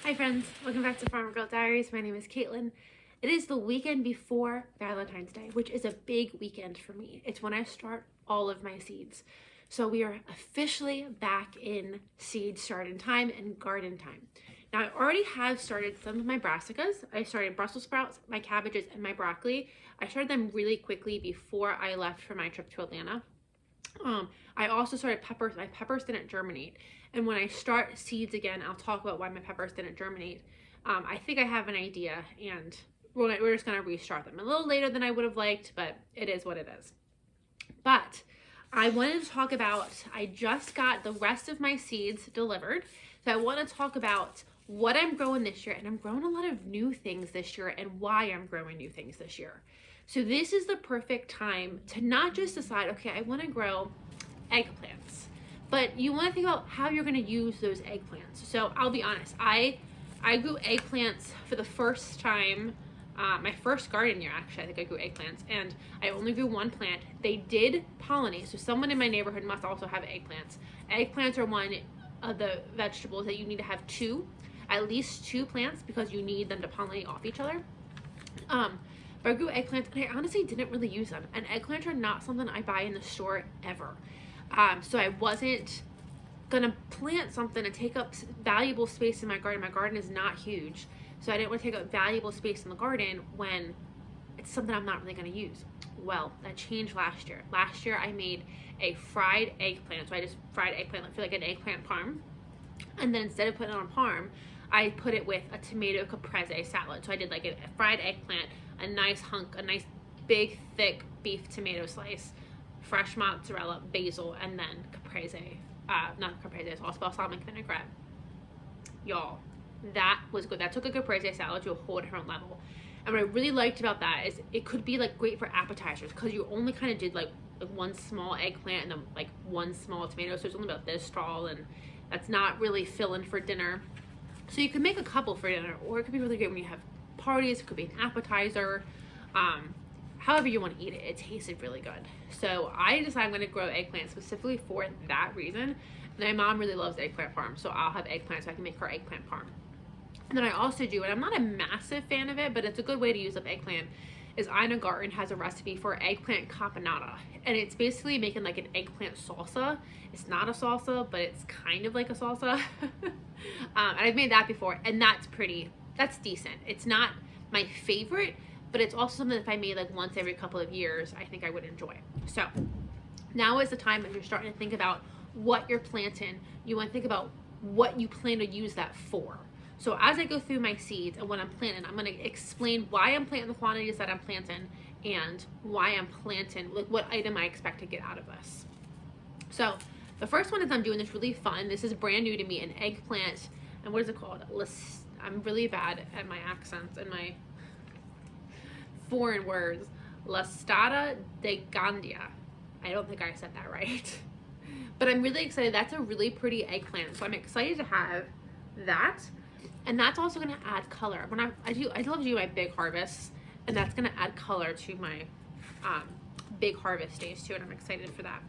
Hi friends, welcome back to Farmer Girl Diaries. My name is Caitlin. It is the weekend before Valentine's Day, which is a big weekend for me. It's when I start all of my seeds. So we are officially back in seed starting time and garden time. Now I already have started some of my brassicas. I started Brussels sprouts, my cabbages, and my broccoli. I started them really quickly before I left for my trip to Atlanta. I also started peppers. My peppers didn't germinate. And when I start seeds again, I'll talk about why my peppers didn't germinate. I think I have an idea, and we're just going to restart them. A little later than I would have liked, but it is what it is. But I wanted to talk about, I just got the rest of my seeds delivered. So I want to talk about what I'm growing this year, and I'm growing a lot of new things this year and why I'm growing new things this year. So this is the perfect time to not just decide, okay, I want to grow eggplants, but you want to think about how you're going to use those eggplants. So I'll be honest, I grew eggplants for the first time, my first garden year actually. I think I grew eggplants, and I only grew one plant. They did pollinate, so someone in my neighborhood must also have eggplants. Eggplants are one of the vegetables that you need to have at least two plants, because you need them to pollinate off each other. But I grew eggplants, and I honestly didn't really use them. And eggplants are not something I buy in the store ever. So I wasn't gonna plant something and take up valuable space in my garden. My garden is not huge, so I didn't want to take up valuable space in the garden when it's something I'm not really gonna use. Well, that changed last year. Last year I made a fried eggplant. So I just fried eggplant, I feel like an eggplant parm. And then instead of putting it on parm, I put it with a tomato caprese salad. So I did like a fried eggplant, a nice big thick beef tomato slice, fresh mozzarella, basil, and then caprese, not caprese sauce, balsamic vinaigrette. Y'all, that was good. That took a caprese salad to a whole different level. And what I really liked about that is it could be like great for appetizers, because you only kind of did like one small eggplant and then like one small tomato, so it's only about this tall, and that's not really filling for dinner. So you can make a couple for dinner, or it could be really great when you have parties. It could be an appetizer. However you want to eat it. It tasted really good. So I decided I'm going to grow eggplant specifically for that reason. And my mom really loves eggplant parm, so I'll have eggplant so I can make her eggplant parm. And then I also do, and I'm not a massive fan of it, but it's a good way to use up eggplant, is Ina Garten has a recipe for eggplant caponata. And it's basically making like an eggplant salsa. It's not a salsa, but it's kind of like a salsa. And I've made that before, and that's decent. It's not my favorite, but it's also something that if I made like once every couple of years, I think I would enjoy. So now is the time that you're starting to think about what you're planting. You want to think about what you plan to use that for. So as I go through my seeds and what I'm planting, I'm going to explain why I'm planting the quantities that I'm planting and why I'm planting, like what item I expect to get out of this. So the first one is I'm doing this really fun. This is brand new to me, an eggplant. And what is it called? I'm really bad at my accents and my foreign words. Listata de Gandia. I don't think I said that right. But I'm really excited. That's a really pretty eggplant. So I'm excited to have that. And that's also going to add color. When I love to do my big harvests, and that's going to add color to my big harvest days too, and I'm excited for that.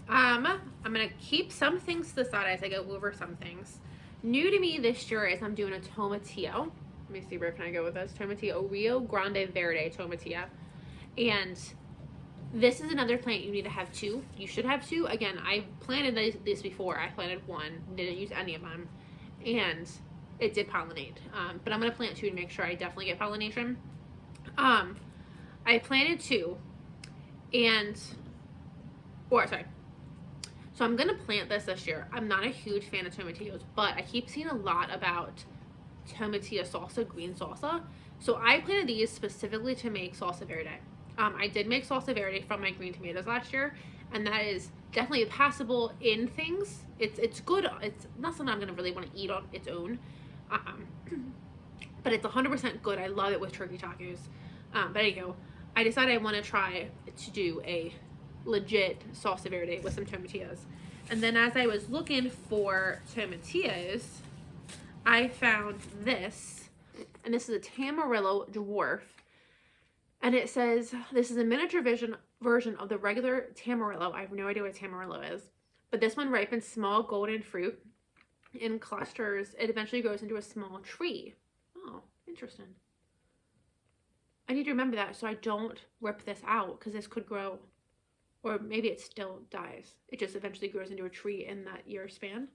I'm going to keep some things to the side as I go over some things. New to me this year is I'm doing a tomatillo. Let me see, where can I go with this? Tomatillo, Rio Grande Verde tomatillo. And this is another plant you need to have two. You should have two. Again, I planted this before. I planted one, didn't use any of them, and it did pollinate. But I'm going to plant two to make sure I definitely get pollination. I planted two, so I'm going to plant this year. I'm not a huge fan of tomatillos, but I keep seeing a lot about tomatillo salsa, green salsa. So I planted these specifically to make salsa verde. I did make salsa verde from my green tomatoes last year, and that is definitely passable in things. It's good. It's not something I'm going to really want to eat on its own. But it's 100% good. I love it with turkey tacos. But there you go. I decided I want to try to do a legit salsa verde with some tomatillos. And then as I was looking for tomatillos, I found this, and this is a Tamarillo Dwarf, and it says this is a miniature version of the regular Tamarillo. I have no idea what Tamarillo is, but this one ripens small golden fruit in clusters, it eventually grows into a small tree. Oh, interesting. I need to remember that so I don't rip this out, because this could grow, or maybe it still dies. It just eventually grows into a tree in that year span.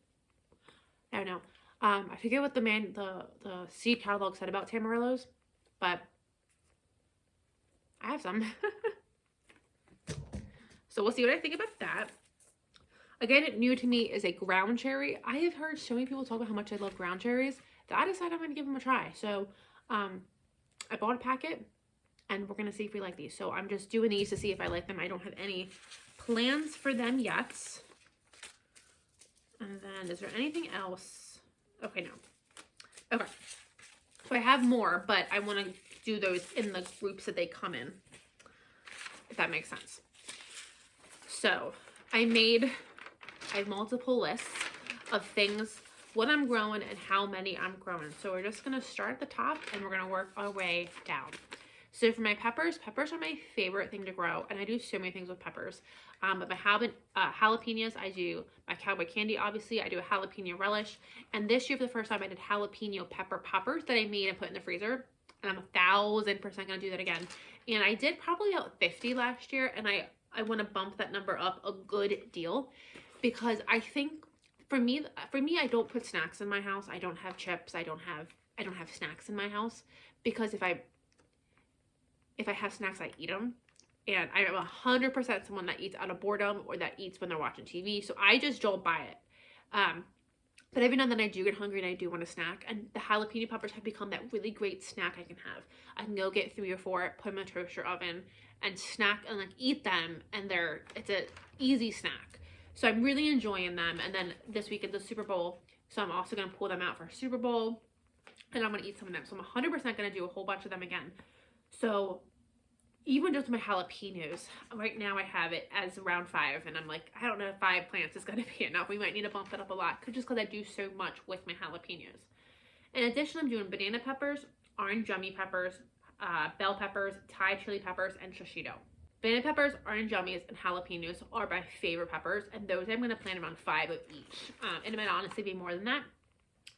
I don't know. I forget what the seed catalog said about tamarillos, but I have some. So we'll see what I think about that. Again, new to me is a ground cherry. I have heard so many people talk about how much I love ground cherries that I decided I'm going to give them a try. So I bought a packet, and we're going to see if we like these. So I'm just doing these to see if I like them. I don't have any plans for them yet. And then is there anything else? Okay, no. Okay. So I have more, but I want to do those in the groups that they come in, if that makes sense. So I have multiple lists of things, what I'm growing and how many I'm growing. So we're just going to start at the top and we're going to work our way down. So for my peppers are my favorite thing to grow, and I do so many things with peppers. But my jalapenos, I do my cowboy candy, obviously. I do a jalapeno relish. And this year, for the first time, I did jalapeno pepper poppers that I made and put in the freezer. And I'm 1,000% going to do that again. And I did probably about 50 last year, and I want to bump that number up a good deal, because I think for me, I don't put snacks in my house. I don't have chips. I don't have snacks in my house, because if I have snacks, I eat them. And I'm 100% someone that eats out of boredom or that eats when they're watching TV. So I just don't buy it. But every now and then I do get hungry and I do want a snack. And the jalapeno peppers have become that really great snack I can have. I can go get 3 or 4, put them in a toaster oven and snack and like eat them. And it's an easy snack. So I'm really enjoying them. And then this week is the Super Bowl. So I'm also going to pull them out for Super Bowl. And I'm going to eat some of them. So I'm 100% going to do a whole bunch of them again. So even just my jalapenos, right now I have it as around 5, and I'm like, I don't know if 5 plants is going to be enough. We might need to bump it up a lot, just because I do so much with my jalapenos. In addition, I'm doing banana peppers, orange yummy peppers, bell peppers, Thai chili peppers, and shishito. Banana peppers, orange yummies, and jalapenos are my favorite peppers, and those I'm going to plant around 5 of each. And it might honestly be more than that,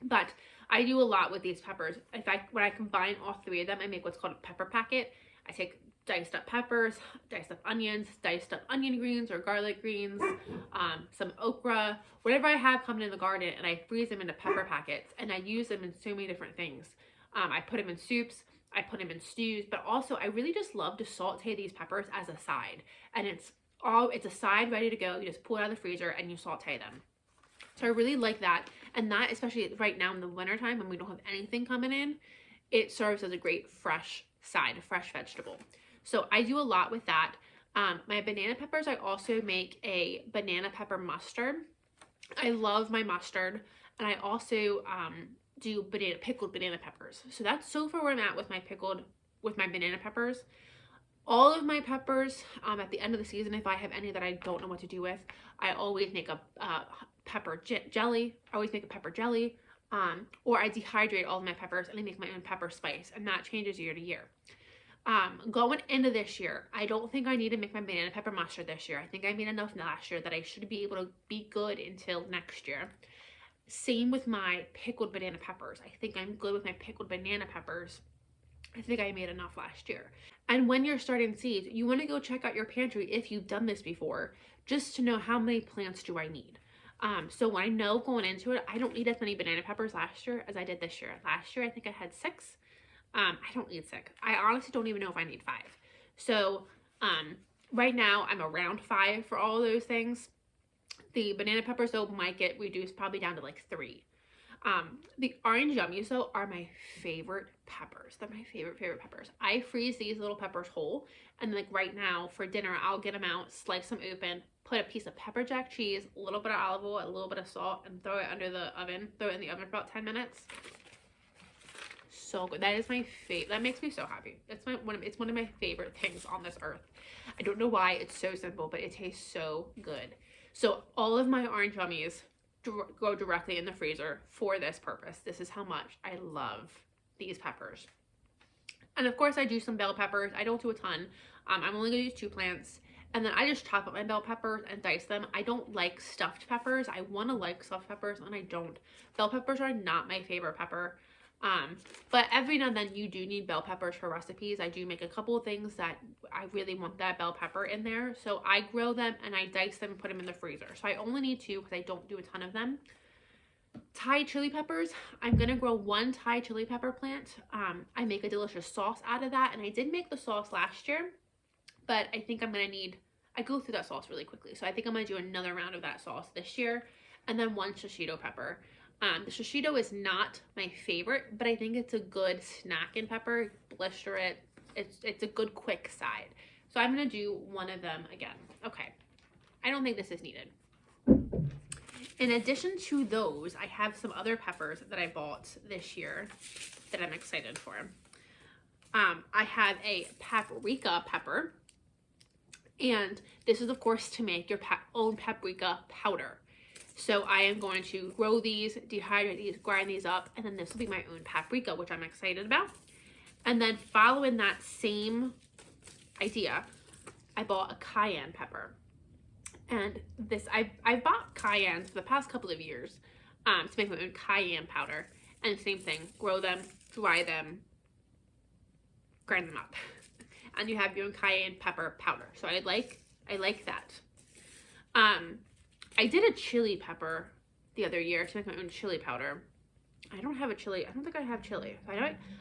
but I do a lot with these peppers. In fact, when I combine all 3 of them, I make what's called a pepper packet. I take diced up peppers, diced up onions, diced up onion greens or garlic greens, some okra, whatever I have coming in the garden, and I freeze them into pepper packets, and I use them in so many different things. I put them in soups, I put them in stews, but also I really just love to saute these peppers as a side, and it's a side ready to go. You just pull it out of the freezer and you saute them. So I really like that, and that, especially right now in the wintertime when we don't have anything coming in, it serves as a great fresh side, a fresh vegetable. So I do a lot with that. My banana peppers, I also make a banana pepper mustard. I love my mustard. And I also do pickled banana peppers. So that's so far where I'm at with my banana peppers. All of my peppers, at the end of the season, if I have any that I don't know what to do with, I always make a pepper jelly. I always make a pepper jelly. Or I dehydrate all of my peppers and I make my own pepper spice. And that changes year to year. Going into this year, I don't think I need to make my banana pepper mustard this year. I think I made enough last year that I should be able to be good until next year. Same with my pickled banana peppers. I think I'm good with my pickled banana peppers. I think I made enough last year. And when you're starting seeds, you want to go check out your pantry if you've done this before, just to know how many plants do I need. So I know going into it, I don't need as many banana peppers last year as I did this year. Last year, I think I had 6. I don't need 6. I honestly don't even know if I need 5. So, right now I'm around 5 for all those things. The banana peppers though might get reduced probably down to like 3. The orange yummies though are my favorite peppers. They're my favorite peppers. I freeze these little peppers whole, and like right now for dinner, I'll get them out, slice them open, put a piece of pepper jack cheese, a little bit of olive oil, a little bit of salt, and throw it under the oven. Throw it in the oven for about 10 minutes. So good. That is my favorite. That makes me so happy. It's one of my favorite things on this earth. I don't know why. It's so simple, but it tastes so good. So all of my orange yummies go directly in the freezer for this purpose. This is how much I love these peppers. And of course I do some bell peppers. I don't do a ton. I'm only gonna use 2 plants, And then I just chop up my bell peppers and dice them. I don't like stuffed peppers. I want to like stuffed peppers and I don't. Bell peppers are not my favorite pepper. But every now and then you do need bell peppers for recipes. I do make a couple of things that I really want that bell pepper in there. So I grill them and I dice them and put them in the freezer. So I only need 2 because I don't do a ton of them. Thai chili peppers. I'm going to grow 1 Thai chili pepper plant. I make a delicious sauce out of that. And I did make the sauce last year. But I think I'm going to need, I go through that sauce really quickly. So I think I'm going to do another round of that sauce this year. And then 1 shishito pepper. The shishito is not my favorite, but I think it's a good snacking pepper. Blister it. It's a good quick side. So I'm going to do 1 of them again. Okay. I don't think this is needed. In addition to those, I have some other peppers that I bought this year that I'm excited for. I have a paprika pepper. And this is, of course, to make your own paprika powder. So I am going to grow these, dehydrate these, grind these up, and then this will be my own paprika, which I'm excited about. And then following that same idea, I bought a cayenne pepper. And this, I've bought cayennes for the past couple of years to make my own cayenne powder. And same thing, grow them, dry them, grind them up. And you have your own cayenne pepper powder. So I like that. I did a chili pepper the other year to make my own chili powder. I don't have a chili. I don't think I have chili.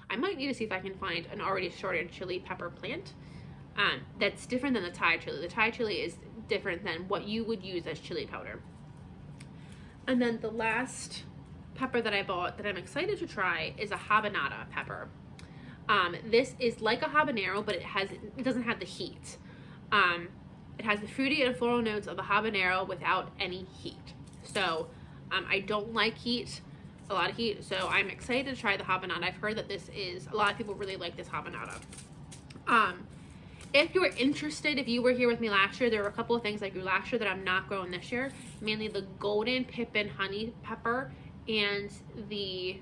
I might need to see if I can find an already sorted chili pepper plant. That's different than the Thai chili. The Thai chili is different than what you would use as chili powder. And then the last pepper that I bought that I'm excited to try is a habanada pepper. This is like a habanero, but it doesn't have the heat. It has the fruity and floral notes of a habanero without any heat. So I don't like a lot of heat. So I'm excited to try the habanada. I've heard that a lot of people really like this habanada. If you're interested, if you were here with me last year, there were a couple of things I grew last year that I'm not growing this year. Mainly the golden pippin honey pepper and the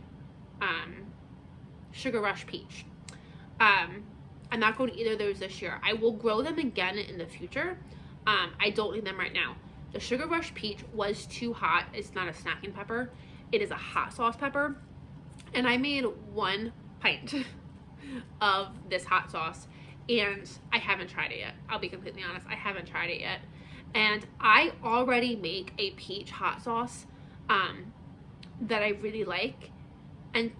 sugar rush peach. I'm not going to either of those this year. I will grow them again in the future. I don't need them right now. The Sugar Rush Peach was too hot. It's not a snacking pepper. It is a hot sauce pepper. And I made 1 pint of this hot sauce. And I haven't tried it yet. I'll be completely honest. I haven't tried it yet. And I already make a peach hot sauce that I really like. And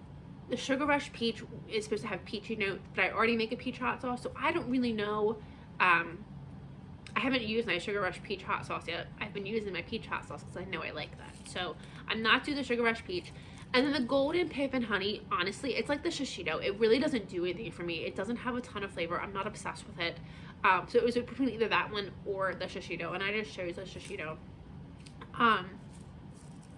the Sugar Rush Peach is supposed to have peachy note, but I already make a peach hot sauce, so I don't really know. I haven't used my Sugar Rush Peach hot sauce yet. I've been using my peach hot sauce because I know I like that. So I'm not doing the Sugar Rush Peach. And then the Golden Pippin Honey, honestly, it's like the shishito. It really doesn't do anything for me. It doesn't have a ton of flavor. I'm not obsessed with it. So it was between either that one or the shishito, and I just chose the shishito.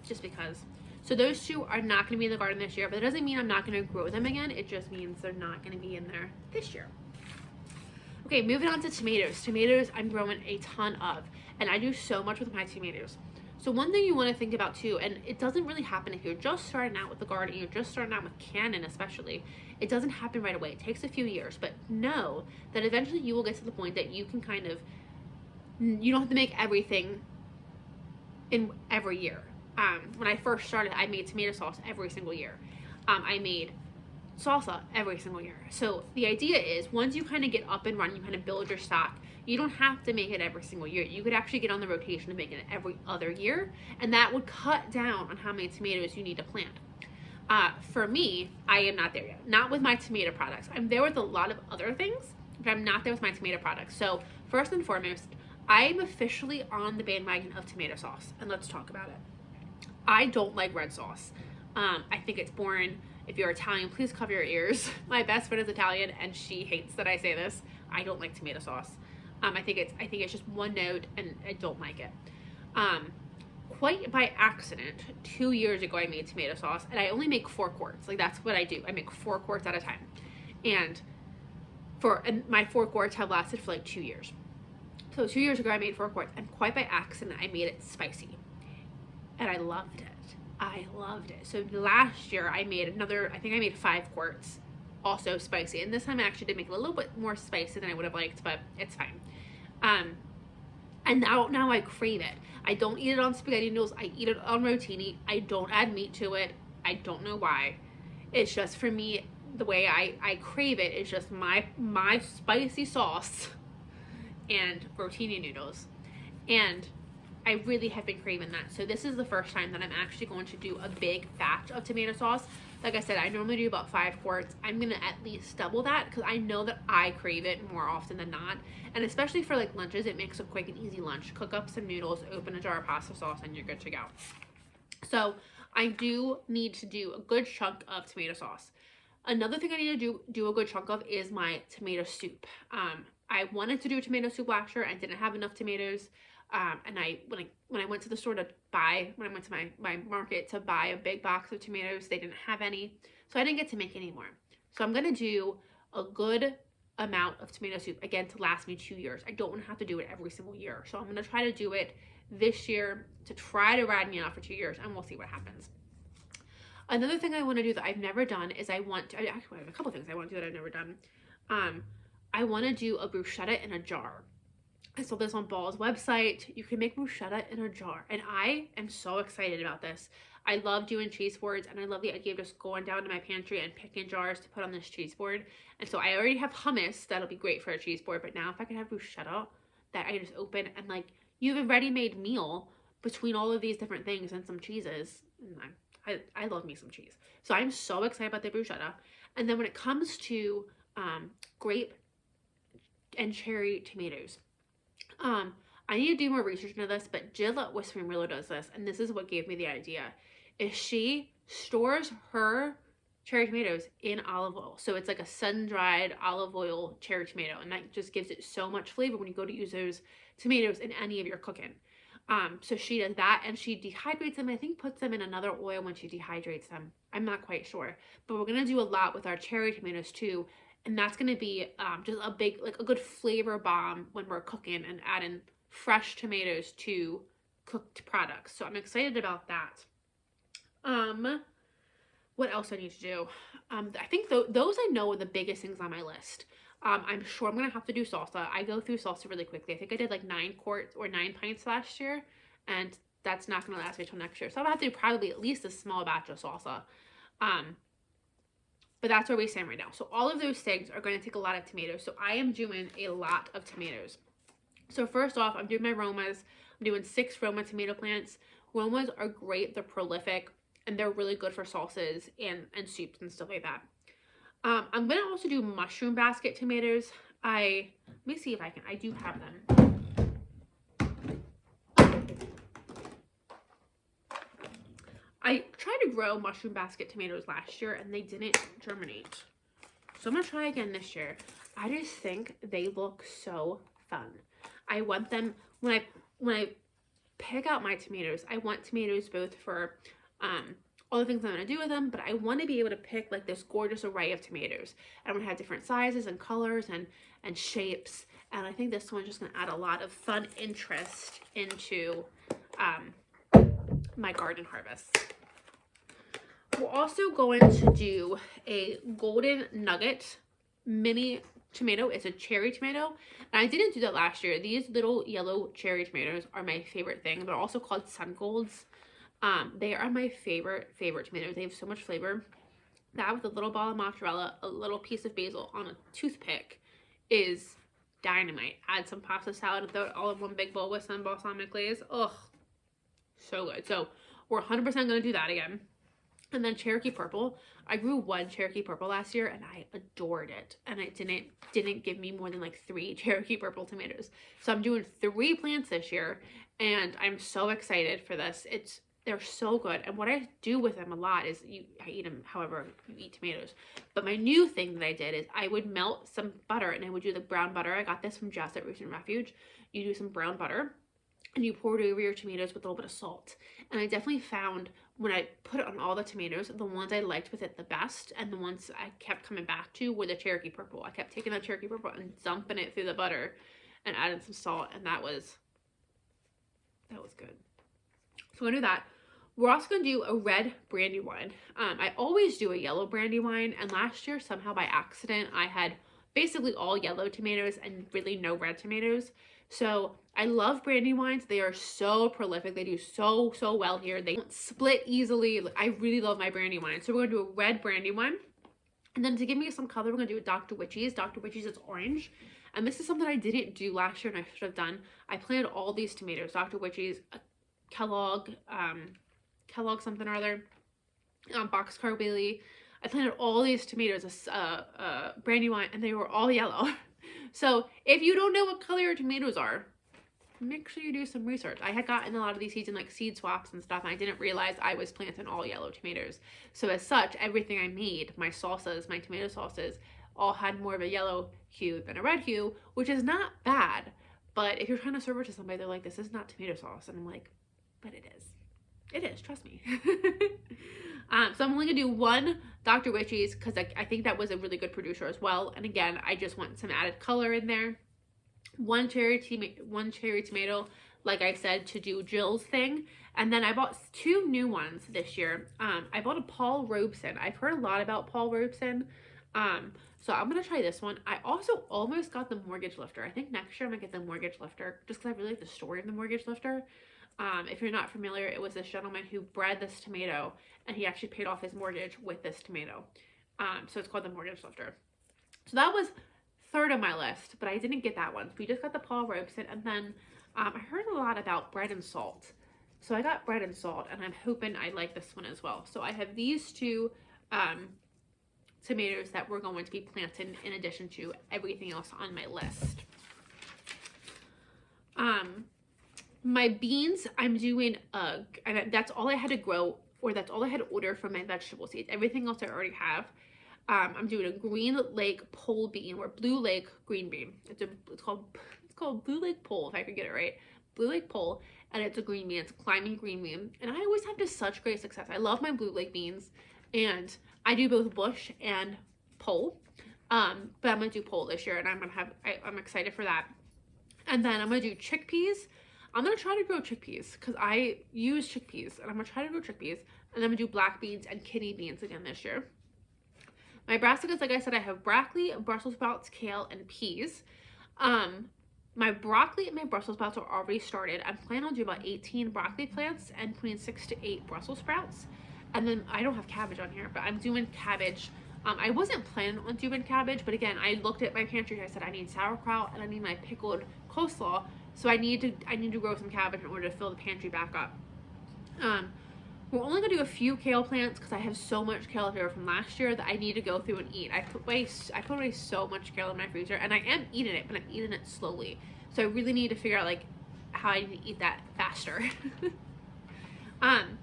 Just because. So those 2 are not going to be in the garden this year, but it doesn't mean I'm not going to grow them again. It just means they're not going to be in there this year. Okay, moving on to tomatoes. Tomatoes I'm growing a ton of, and I do so much with my tomatoes. So one thing you want to think about too, and it doesn't really happen if you're just starting out with the garden, you're just starting out with Canon especially, it doesn't happen right away. It takes a few years, but know that eventually you will get to the point that you can you don't have to make everything in every year. When I first started, I made tomato sauce every single year. I made salsa every single year. So the idea is once you kind of get up and running, you kind of build your stock, you don't have to make it every single year. You could actually get on the rotation of making it every other year, and that would cut down on how many tomatoes you need to plant. For me, I am not there yet. Not with my tomato products. I'm there with a lot of other things, but I'm not there with my tomato products. So first and foremost, I'm officially on the bandwagon of tomato sauce, and let's talk about it. I don't like red sauce. I think it's boring. If you're Italian, please cover your ears. My best friend is Italian, and she hates that I say this. I don't like tomato sauce. I think it's just one note, and I don't like it. Quite by accident, 2 years ago, I made tomato sauce, and I only make 4 quarts. Like, that's what I do. I make 4 quarts at a time, and my 4 quarts have lasted for like 2 years. So 2 years ago, I made 4 quarts, and quite by accident, I made it spicy. And I loved it. I loved it. So last year I made I think I made 5 quarts, also spicy. And this time I actually did make it a little bit more spicy than I would have liked, but it's fine. And now I crave it. I don't eat it on spaghetti noodles. I eat it on rotini. I don't add meat to it. I don't know why. It's just, for me, the way I crave it is just my spicy sauce and rotini noodles. And I really have been craving that. So this is the first time that I'm actually going to do a big batch of tomato sauce. Like I said, I normally do about 5 quarts. I'm going to at least double that because I know that I crave it more often than not. And especially for like lunches, it makes a quick and easy lunch. Cook up some noodles, open a jar of pasta sauce, and you're good to go. So I do need to do a good chunk of tomato sauce. Another thing I need to do a good chunk of is my tomato soup. I wanted to do a tomato soup last year. I didn't have enough tomatoes. And when I went to the store to buy, when I went to my market to buy a big box of tomatoes, they didn't have any. So I didn't get to make any more. So I'm going to do a good amount of tomato soup, again, to last me 2 years. I don't want to have to do it every single year. So I'm going to try to do it this year to try to ride me out for 2 years, and we'll see what happens. Another thing I want to do that I've never done is I have a couple things I want to do that I've never done. I want to do a bruschetta in a jar. I saw this on Ball's website. You can make bruschetta in a jar, and I am so excited about this. I love doing cheese boards, and I love the idea of just going down to my pantry and picking jars to put on this cheese board. And so I already have hummus that'll be great for a cheese board, but now if I could have bruschetta that I just open and like you have a ready-made meal between all of these different things and some cheeses. I love me some cheese. So I'm so excited about the bruschetta. And then when it comes to grape and cherry tomatoes, I need to do more research into this, but Jill at Whispering Willow does this, and this is what gave me the idea, is she stores her cherry tomatoes in olive oil. So it's like a sun-dried olive oil cherry tomato, and that just gives it so much flavor when you go to use those tomatoes in any of your cooking. So she does that, and she dehydrates them, I think puts them in another oil when she dehydrates them. I'm not quite sure, but we're going to do a lot with our cherry tomatoes too, and that's going to be just a big, like a good flavor bomb when we're cooking and adding fresh tomatoes to cooked products. So I'm excited about that. What else I need to do? I think those I know are the biggest things on my list. I'm sure I'm going to have to do salsa. I go through salsa really quickly. I think I did like 9 quarts or 9 pints last year, and that's not going to last me until next year. So I'm going to have to do probably at least a small batch of salsa. But that's where we stand right now. So all of those things are going to take a lot of tomatoes. So I am doing a lot of tomatoes. So first off, I'm doing my Romas. I'm doing 6 Roma tomato plants. Romas are great. They're prolific, and they're really good for salsas and soups and stuff like that. I'm going to also do mushroom basket tomatoes. Let me see if I do have them. I tried to grow mushroom basket tomatoes last year and they didn't germinate. So I'm going to try again this year. I just think they look so fun. I want them, when I pick out my tomatoes, I want tomatoes both for all the things I'm going to do with them, but I want to be able to pick like this gorgeous array of tomatoes. I want to have different sizes and colors and shapes, and I think this one's just going to add a lot of fun interest into my garden harvest. We're also going to do a golden nugget mini tomato. It's a cherry tomato, and I didn't do that last year. These little yellow cherry tomatoes are my favorite thing. They're also called sun golds. They are my favorite tomatoes. They have so much flavor. That with a little ball of mozzarella, a little piece of basil on a toothpick is dynamite. Add some pasta salad and throw it all in one big bowl with some balsamic glaze. Ugh, so good. So we're 100% going to do that again. And then Cherokee Purple. I grew 1 Cherokee Purple last year and I adored it. And it didn't give me more than like 3 Cherokee Purple tomatoes. So I'm doing 3 plants this year and I'm so excited for this. They're so good. And what I do with them a lot is I eat them however you eat tomatoes. But my new thing that I did is I would melt some butter and I would do the brown butter. I got this from Jess at Roots and Refuge. You do some brown butter and you pour it over your tomatoes with a little bit of salt. And I definitely found when I put it on all the tomatoes, the ones I liked with it the best and the ones I kept coming back to were the Cherokee Purple. I kept taking the Cherokee Purple and dumping it through the butter and adding some salt, and that was good. So we're going to do that. We're also going to do a red brandy wine. I always do a yellow brandy wine, and last year, somehow by accident, I had basically all yellow tomatoes and really no red tomatoes. So I love Brandywines. They are so prolific. They do so well here. They don't split easily. I really love my Brandywine. So we're going to do a red Brandywine. And then to give me some color, we're going to do a Dr. Witchy's. Dr. Witchy's is orange. And this is something I didn't do last year and I should have done. I planted all these tomatoes. Dr. Witchy's, Kellogg something or other, Boxcar Willie. I planted all these tomatoes, Brandywine, and they were all yellow. So if you don't know what color your tomatoes are, make sure you do some research. I had gotten a lot of these seeds in like seed swaps and stuff, and I didn't realize I was planting all yellow tomatoes. So as such, everything I made, my salsas, my tomato sauces, all had more of a yellow hue than a red hue, which is not bad. But if you're trying to serve it to somebody, they're like, this is not tomato sauce. And I'm like, but it is. It is, trust me. So I'm only going to do one Dr. Witchy's because I think that was a really good producer as well. And again, I just want some added color in there. One cherry tomato, like I said, to do Jill's thing. And then I bought 2 new ones this year. I bought a Paul Robeson. I've heard a lot about Paul Robeson. So I'm going to try this one. I also almost got the Mortgage Lifter. I think next year I'm going to get the Mortgage Lifter just because I really like the story of the Mortgage Lifter. If you're not familiar, it was this gentleman who bred this tomato and he actually paid off his mortgage with this tomato. So it's called the Mortgage Lifter. So that was 3rd on my list, but I didn't get that one. We just got the Paul Robeson, and then I heard a lot about bread and salt. So I got bread and salt, and I'm hoping I like this one as well. So I have these 2 tomatoes that we're going to be planting in addition to everything else on my list. My beans, I'm doing, and that's all I had to grow, or that's all I had to order from my vegetable seeds. Everything else I already have. I'm doing a Green Lake pole bean, or Blue Lake green bean. It's called Blue Lake pole, if I could get it right. Blue Lake pole, and it's a green bean. It's a climbing green bean, and I always have just such great success. I love my Blue Lake beans, and I do both bush and pole. But I'm gonna do pole this year, and I'm excited for that. And then I'm gonna do chickpeas. I'm going to try to grow chickpeas because I use chickpeas, and I'm going to try to grow chickpeas, and I'm going to do black beans and kidney beans again this year. My brassicas, like I said, I have broccoli, Brussels sprouts, kale, and peas. My broccoli and my Brussels sprouts are already started. I'm planning on doing about 18 broccoli plants and putting 6 to 8 Brussels sprouts. And then I don't have cabbage on here, but I'm doing cabbage. I wasn't planning on doing cabbage, but again, I looked at my pantry and I said I need sauerkraut and I need my pickled coleslaw. So I need to grow some cabbage in order to fill the pantry back up. We're only gonna do a few kale plants because I have so much kale left over from last year that I need to go through and eat. I put away so much kale in my freezer, and I am eating it, but I'm eating it slowly. So I really need to figure out like how I need to eat that faster. And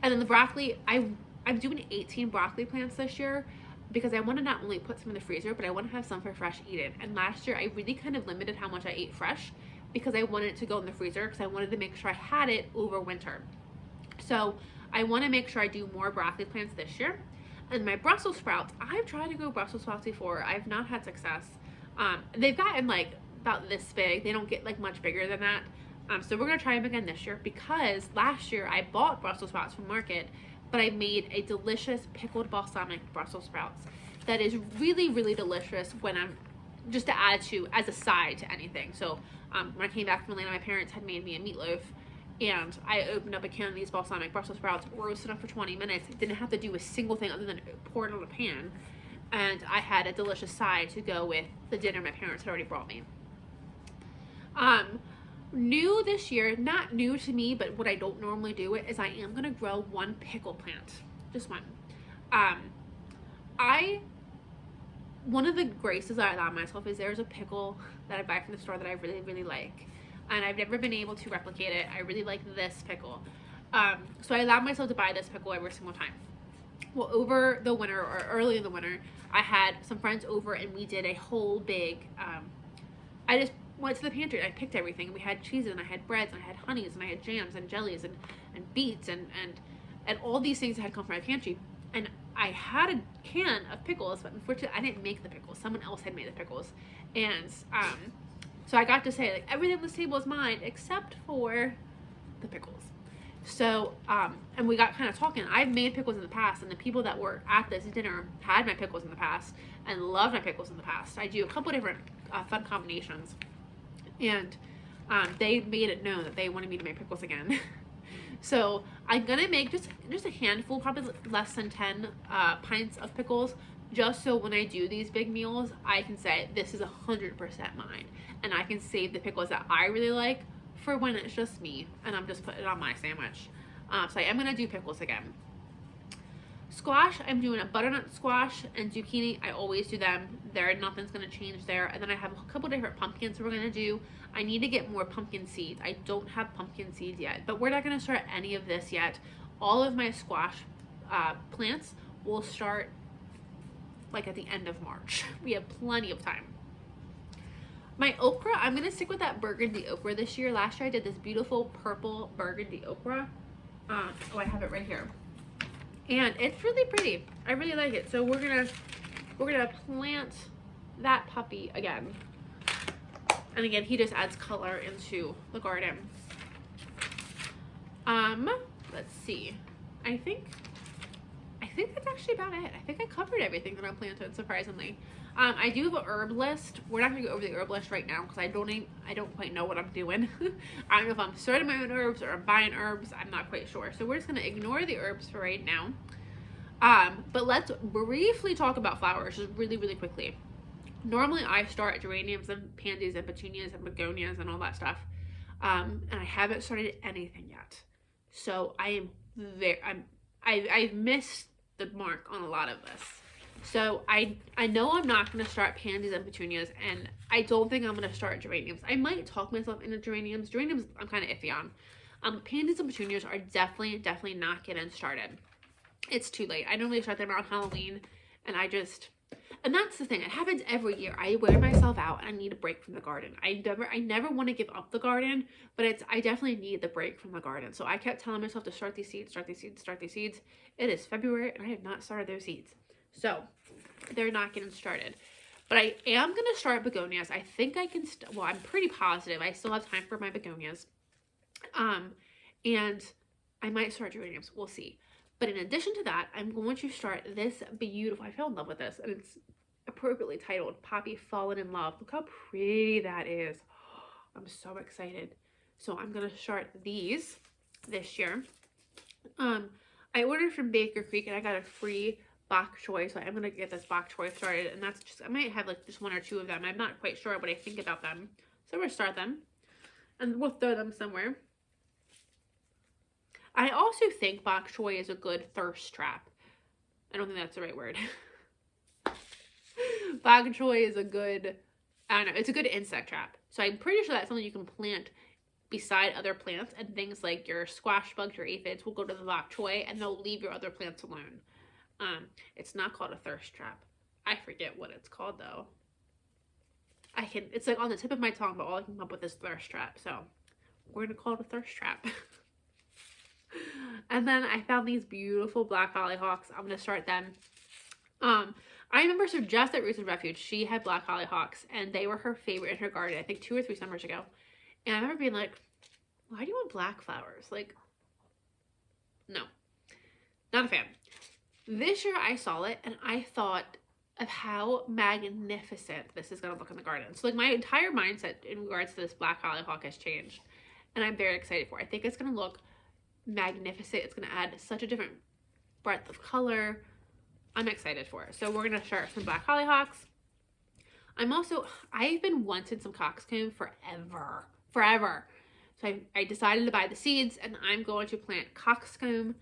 then the broccoli, I'm doing 18 broccoli plants this year because I want to not only put some in the freezer, but I want to have some for fresh eating. And last year I really kind of limited how much I ate fresh because I wanted it to go in the freezer because I wanted to make sure I had it over winter. So I want to make sure I do more broccoli plants this year. And my Brussels sprouts, I've tried to grow Brussels sprouts before. I've not had success. They've gotten like about this big. They don't get like much bigger than that. So we're going to try them again this year because last year I bought Brussels sprouts from market, but I made a delicious pickled balsamic Brussels sprouts that is really, really delicious when I'm just to add to as a side to anything. So when I came back from Atlanta, my parents had made me a meatloaf, and I opened up a can of these balsamic Brussels sprouts, roasted them for 20 minutes. Didn't have to do a single thing other than pour it on a pan, and I had a delicious side to go with the dinner my parents had already brought me. New this year, not new to me, but what I don't normally do is I am going to grow one pickle plant. Just one. One of the graces I allow myself is there's a pickle that I buy from the store that I really, really like. And I've never been able to replicate it. I really like this pickle. So I allow myself to buy this pickle every single time. Well, over the winter or early in the winter, I had some friends over and we did a whole big, I just went to the pantry and I picked everything. We had cheeses and I had breads and I had honeys and I had jams and jellies and beets and all these things that had come from my pantry. And I had a can of pickles, but unfortunately I didn't make the pickles. Someone else had made the pickles. And so I got to say, like, everything on this table is mine except for the pickles. So, and we got kind of talking. I've made pickles in the past, and the people that were at this dinner had my pickles in the past and loved my pickles in the past. I do a couple different fun combinations. And They made it known that they wanted me to make pickles again. So I'm gonna make just a handful, probably less than 10 pints of pickles, just so when I do these big meals, I can say this is 100% mine, and I can save the pickles that I really like for when it's just me and I'm just putting it on my sandwich. So I am gonna do pickles again. Squash, I'm doing a butternut squash and zucchini. I always do them. Nothing's gonna change there. And then I have a couple different pumpkins we're gonna do. I need to get more pumpkin seeds. I don't have pumpkin seeds yet, but we're not gonna start any of this yet. All of my squash plants will start like at the end of March. We have plenty of time. My okra, I'm gonna stick with that burgundy okra this year. Last year I did this beautiful purple burgundy okra. Oh, I have it right here. And it's really pretty. I really like it. So we're gonna plant that puppy again. And again, he just adds color into the garden. Let's see. I think that's actually about it. I think I covered everything that I planted, surprisingly. I do have an herb list. We're not gonna go over the herb list right now because I don't quite know what I'm doing. I don't know if I'm starting my own herbs or I'm buying herbs. I'm not quite sure. So we're just gonna ignore the herbs for right now. But let's briefly talk about flowers, just really, really quickly. Normally I start geraniums and pansies and petunias and begonias and all that stuff. And I haven't started anything yet. So I've missed the mark on a lot of this. So I know I'm not going to start pansies and petunias, and I don't think I'm going to start geraniums. I might talk myself into geraniums. Geraniums I'm kind of iffy on. Pansies and petunias are definitely not getting started. It's too late. I normally start them around Halloween, and that's the thing. It happens every year. I wear myself out and I need a break from the garden. I never want to give up the garden, but I definitely need the break from the garden. So I kept telling myself to start these seeds. It is February and I have not started those seeds. So they're not getting started. But I am going to start begonias. I think I can, well, I'm pretty positive I still have time for my begonias. And I might start geraniums. We'll see. But in addition to that, I'm going to start this beautiful, I fell in love with this, and it's appropriately titled Poppy Fallen in Love. Look how pretty that is. I'm so excited. So I'm going to start these this year. I ordered from Baker Creek and I got a free bok choy, so I'm going to get this bok choy started, and that's just, I might have like just one or two of them. I'm not quite sure what I think about them. So we're going to start them, and we'll throw them somewhere. I also think bok choy is a good thirst trap. I don't think that's the right word. Bok choy is a good, I don't know, it's a good insect trap. So I'm pretty sure that's something you can plant beside other plants, and things like your squash bugs, your aphids will go to the bok choy and they'll leave your other plants alone. It's not called a thirst trap. I forget what it's called though. It's like on the tip of my tongue, but all I can come up with is thirst trap. So we're gonna call it a thirst trap. And then I found these beautiful black hollyhocks. I'm gonna start them. I remember Jess at Roots and Refuge, she had black hollyhocks and they were her favorite in her garden, I think 2 or 3 summers ago. And I remember being like, why do you want black flowers? Like, no, not a fan. This year I saw it and I thought of how magnificent this is gonna look in the garden. So like my entire mindset in regards to this black hollyhock has changed, and I'm very excited for it. I think it's gonna look magnificent. It's gonna add such a different breadth of color. I'm excited for it. So we're gonna start some black hollyhocks. I've been wanting some coxcomb forever. So I decided to buy the seeds, and I'm going to plant coxcomb,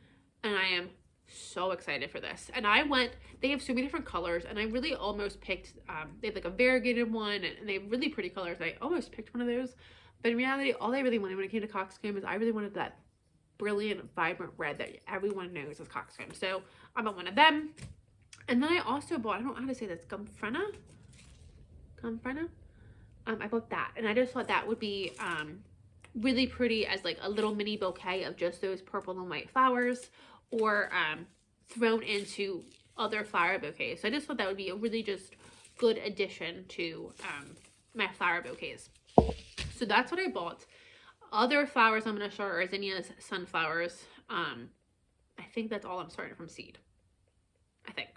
and I am so excited for this. And they have so many different colors, and I really almost picked, they have like a variegated one, and they have really pretty colors. I almost picked one of those, but in reality, all I really wanted when it came to coxcomb is I really wanted that brilliant, vibrant red that everyone knows as coxcomb. So I bought one of them. And then I also bought, I don't know how to say this, Gomphrena? I bought that, and I just thought that would be really pretty as like a little mini bouquet of just those purple and white flowers, or thrown into other flower bouquets. So I just thought that would be a really just good addition to my flower bouquets. So that's what I bought. Other flowers I'm going to start are zinnias, sunflowers. I think that's all I'm starting from seed. I think.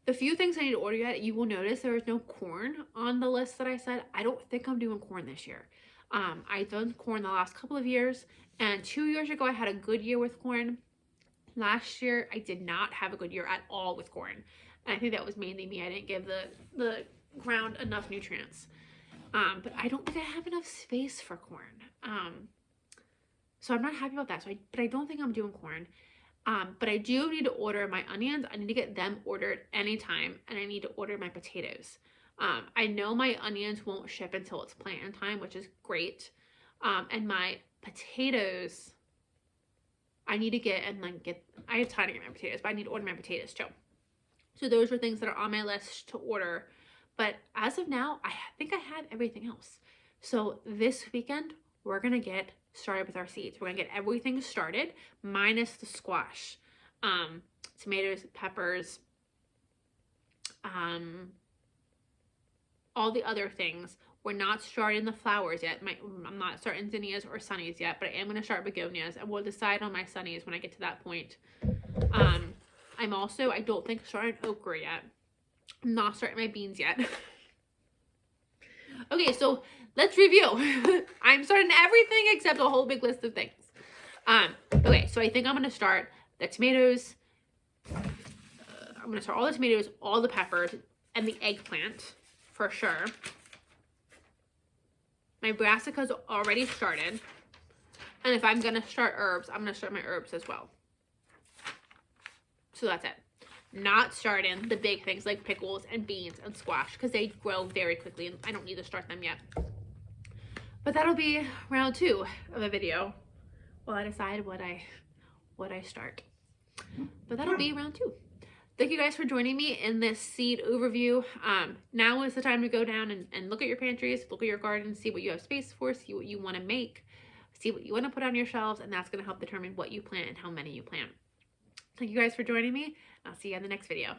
The The few things I need to order yet, you will notice there is no corn on the list that I said. I don't think I'm doing corn this year. I've done corn the last couple of years, and 2 years ago I had a good year with corn. Last year I did not have a good year at all with corn, and I think that was mainly me. I didn't give the ground enough nutrients. But I don't think I have enough space for corn. So I'm not happy about that. But I don't think I'm doing corn. But I do need to order my onions. I need to get them ordered anytime, and I need to order my potatoes. I know my onions won't ship until it's planting time, which is great. And my potatoes, I need to get, I have time to get my potatoes, but I need to order my potatoes too. So those are things that are on my list to order. But as of now, I think I have everything else. So this weekend, we're going to get started with our seeds. We're going to get everything started, minus the squash. Tomatoes, peppers, all the other things. We're not starting the flowers yet. I'm not starting zinnias or sunnies yet, but I am going to start begonias, and we'll decide on my sunnies when I get to that point. I don't think starting okra yet. I'm not starting my beans yet. Okay, so let's review. I'm starting everything except a whole big list of things. Okay, so I think I'm going to start the tomatoes. I'm going to start all the tomatoes, all the peppers, and the eggplant for sure. My brassicas already started. And if I'm going to start herbs, I'm going to start my herbs as well. So that's it. Not starting the big things like pickles and beans and squash because they grow very quickly and I don't need to start them yet. But that'll be round 2 of a video while I decide what I start. But that'll be round 2. Thank you guys for joining me in this seed overview. Now is the time to go down and look at your pantries, look at your garden, see what you have space for, see what you want to make, see what you want to put on your shelves, and that's going to help determine what you plant and how many you plant. Thank you guys for joining me. I'll see you in the next video.